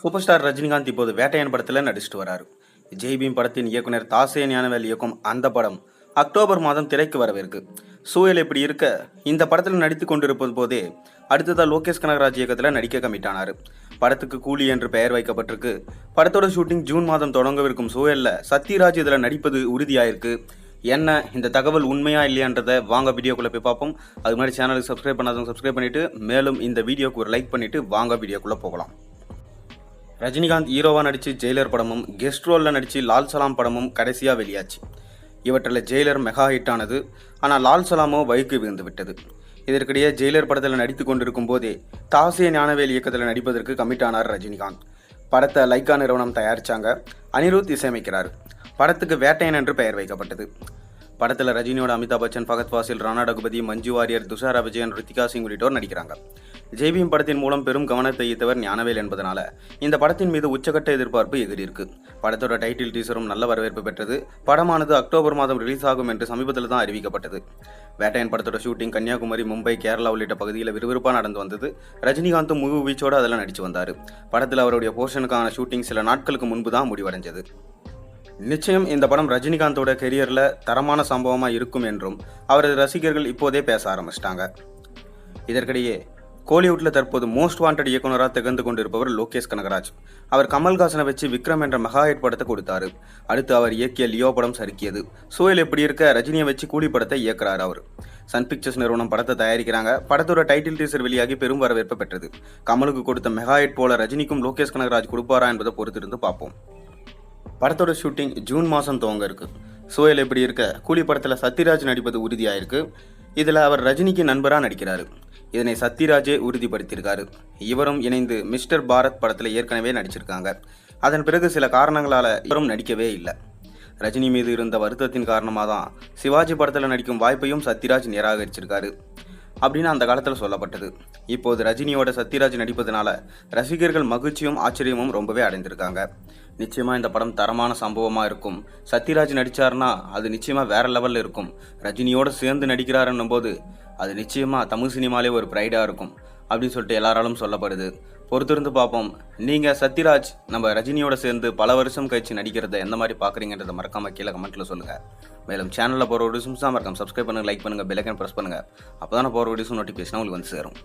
Super star Rajinikanth இப்போது வேட்டையன் படத்தில் நடிச்சிட்டு வராரு. ஜெய்பீம் படத்தின் இயக்குனர் தாசே ஞானவேல் இயக்கும் அந்த படம் அக்டோபர் மாதம் திரைக்கு வரவிருக்கு. சூழல் இப்படி இருக்க இந்த படத்தில் நடித்து கொண்டிருப்பது போதே அடுத்ததாக லோகேஷ் கனகராஜ் இயக்கத்தில் நடிக்க கமிட்டானார். படத்துக்கு கூலி என்று பெயர் வைக்கப்பட்டிருக்கு. படத்தோட ஷூட்டிங் ஜூன் மாதம் தொடங்கவிருக்கும் சூழலில் சத்யராஜ் இதில் நடிப்பது உறுதியாயிருக்கு. என்ன இந்த தகவல் உண்மையா இல்லையான்றதை வாங்க வீடியோக்குள்ளே போய் பார்ப்போம். அது மாதிரி சேனலுக்கு சப்ஸ்கிரைப் பண்ணாதவங்க சப்ஸ்கிரைப் பண்ணிட்டு மேலும் இந்த வீடியோக்கு ஒரு லைக் பண்ணிட்டு வாங்க வீடியோக்குள்ளே போகலாம். ரஜினிகாந்த் ஹீரோவா நடிச்சு ஜெயிலர் படமும் கெஸ்ட் ரோலில் நடிச்சு லால் சலாம் படமும் கடைசியாக வெளியாச்சு. இவற்றில் ஜெயிலர் மெகா ஹிட் ஆனது. ஆனால் லால் சலாமோ வழுக்கி விழுந்து விட்டது. இதற்கிடையே ஜெயிலர் படத்தில் நடித்து கொண்டிருக்கும் போதே தாசே ஞானவேல் இயக்கத்தில் நடிப்பதற்கு கமிட் ஆனார் ரஜினிகாந்த். படத்தை லைக்கா நிறுவனம் தயாரிச்சாங்க. அனிருத் இசையமைக்கிறார். படத்துக்கு வேட்டையன் என்று பெயர் வைக்கப்பட்டது. படத்தில் ரஜினியோட அமிதாப் பச்சன், ஃபகத் ஃபாசில், ராணா ரகுபதி, மஞ்சு வாரியர், துஷாரா விஜயன், ரித்திகா சிங் உள்ளிட்டோர் நடிக்கிறாங்க. ஜெய்பீம் படத்தின் மூலம் பெரும் கவனத்தை ஈர்த்தவர் ஞானவேல் என்பதனால இந்த படத்தின் மீது உச்சகட்ட எதிர்பார்ப்பு எகிரியிருக்கு. படத்தோட டைட்டில் டீசரும் நல்ல வரவேற்பு பெற்றது. படமானது அக்டோபர் மாதம் ரிலீஸ் ஆகும் என்று சமீபத்தில் தான் அறிவிக்கப்பட்டது. வேட்டையன் படத்தோட ஷூட்டிங் கன்னியாகுமரி, மும்பை, கேரளா உள்ளிட்ட பகுதியில் விறுவிறுப்பாக நடந்து வந்தது. ரஜினிகாந்தும் முழு வீச்சோடு அதெல்லாம் நடிச்சு வந்தார். படத்தில் அவருடைய போர்ஷனுக்கான ஷூட்டிங் சில நாட்களுக்கு முன்பு தான் முடிவடைஞ்சது. நிச்சயம் இந்த படம் ரஜினிகாந்தோட கெரியரில் தரமான சம்பவமாக இருக்கும் என்றும் அவரது ரசிகர்கள் இப்போதே பேச ஆரம்பிச்சிட்டாங்க. இதற்கிடையே கோலிவுட்டில் தற்போது மோஸ்ட் வாண்டட் இயக்குனராக திகழ்ந்து கொண்டிருப்பவர் லோகேஷ் கனகராஜ். அவர் கமல்ஹாசனை வச்சு விக்ரம் என்ற மெகா ஹிட் படத்தை கொடுத்தாரு. அடுத்து அவர் இயக்கிய லியோ படம் சறுக்கியது. சூழல் எப்படி இருக்க ரஜினியை வச்சு கூலி படத்தை இயக்குறாரு அவர். சன் பிக்சர்ஸ் நிறுவனம் படத்தை தயாரிக்கிறாங்க. படத்தோட டைட்டில் டீசர் வெளியாகி பெரும் வரவேற்பு பெற்றது. கமலுக்கு கொடுத்த மெகா ஹிட் போல ரஜினிக்கும் லோகேஷ் கனகராஜ் கொடுப்பாரா என்பதை பொறுத்திருந்து பார்ப்போம். படத்தோட ஷூட்டிங் ஜூன் மாதம் துவங்க இருக்கு. சூழல் எப்படி இருக்க கூலி படத்தில் சத்யராஜ் நடிப்பது உறுதியாயிருக்கு. இதில் அவர் ரஜினிக்கு நண்பராக நடிக்கிறாரு. இதனை சத்யராஜே உறுதிப்படுத்தியிருக்காரு. இவரும் இணைந்து மிஸ்டர் பாரத் படத்தில் ஏற்கனவே நடிச்சிருக்காங்க. அதன் பிறகு சில காரணங்களால் இவரும் நடிக்கவே இல்லை. ரஜினி மீது இருந்த வருத்தத்தின் காரணமாக தான் சிவாஜி படத்தில் நடிக்கும் வாய்ப்பையும் சத்யராஜ் நிராகரிச்சிருக்காரு அப்படின்னு அந்த காலத்தில் சொல்லப்பட்டது. இப்போது ரஜினியோட சத்யராஜ் நடிப்பதனால ரசிகர்கள் மகிழ்ச்சியும் ஆச்சரியமும் ரொம்பவே அடைந்திருக்காங்க. நிச்சயமாக இந்த படம் தரமான சம்பவமாக இருக்கும். சத்யராஜ் நடித்தார்னா அது நிச்சயமாக வேற லெவலில் இருக்கும். ரஜினியோடு சேர்ந்து நடிக்கிறாருன்னும் போது அது நிச்சயமாக தமிழ் சினிமாலே ஒரு ப்ரைடாக இருக்கும் அப்படின்னு சொல்லிட்டு எல்லாராலும் சொல்லப்படுது. பொறுத்திருந்து பார்ப்போம். நீங்கள் சத்யராஜ் நம்ம ரஜினியோட சேர்ந்து பல வருஷம் கழிச்சு நடிக்கிறத எந்த மாதிரி பார்க்குறீங்கன்றதை மறக்காமல் கீழே கமெண்ட்டில் சொல்லுங்கள். மேலும் சேனலில் போகிற வீடியோஸும் தான் மறக்காம சப்ஸ்கிரைப் பண்ணுங்கள், லைக் பண்ணுங்கள், பெல் ஐகான் ப்ரெஸ் பண்ணுங்கள். அப்போ தான் போகிற வீடியோஸும் நோட்டிஃபிகேஷன் உங்களுக்கு வந்து சேரும்.